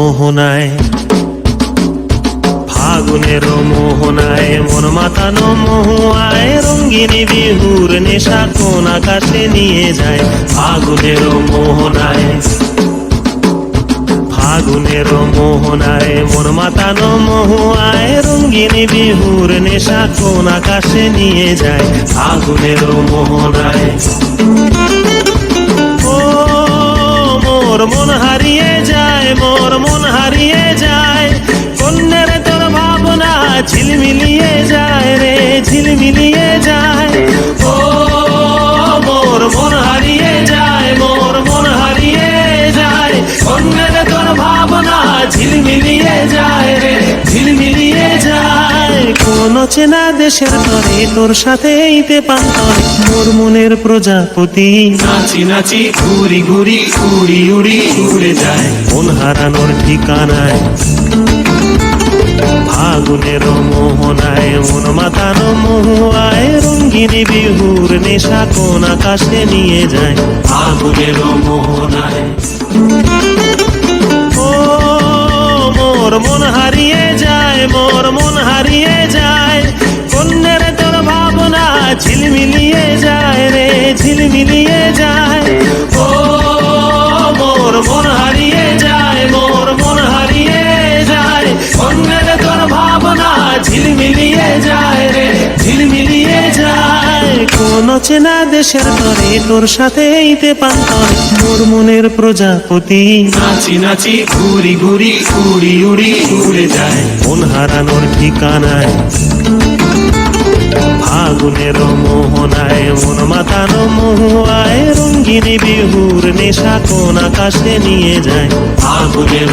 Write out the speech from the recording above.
মোহনায়, ফাগুনের মোহনায় মন মাতানো মহুয়ায়, রঙ্গিনী বিহুর নেশা কোন আকাশে নিয়ে যায়। ফাগুনের মোহনায়, ফাগুনের মোহনায় মন মাতানো মহুয়ায়, রঙ্গিনী বিহুর নেশা কোন আকাশে নিয়ে যায়। ফাগুনের মোহনায় ও মোর মন হারিয়ে যায়, মোর মন হারিয়ে যায়, কন্যের তোর ভাবনা ঝিলমিলিয়ে যায় রে, ঝিলমিলিয়ে যায়। ও মোর মন হারিয়ে যায়, মোর মন হারিয়ে যায়, কন্যের তোর ভাবনা ঝিলমিলিয়ে যায় রে, ঝিলমিলিয়ে যায়। কোন চেনা দেশের তরে তোর সাথে ইতে পান্তরে, মোর মনের প্রজাপতি নাচি নাচি ঘুরি ঘুরি উড়ি উড়ি উড়ে যায় মন হারানোর ঠিকানায়। ফাগুনের মোহনায় মন মাতানো মহুয়ায়, রঙ্গিনী বিহুর নেশা কোন আকাশে নিয়ে যায়। ফাগুনের মোহনায় ও মোর মন হারিয়ে যায়, মোর মন হারিয়ে যায়, কন্যের তোর ভাবনা ঝিলমিলিয়ে যায় রে, ঝিলমিলিয়ে যায়। ও মোর মন হারিয়ে যায়, মোর মন হারিয়ে যায়, কন্যের তোর ভাবনা ঝিলমিলিয়ে যায় রে, ঝিলমিলিয়ে যায়। কোন চেনা দেশের তরে তোর সাথে ইতে পান্তরে, মোর মনের প্রজাপতি নাচি নাচি ঘুরি ঘুরি উড়ি উড়ি উড়ে যায় মন হারানোর ঠিকানায়। ফাগুনের মোহনায় মন মাতানো মহুয়ায়, রঙ্গিনী বিহুর নেশা কোন আকাশে নিয়ে যায়। ফাগুনের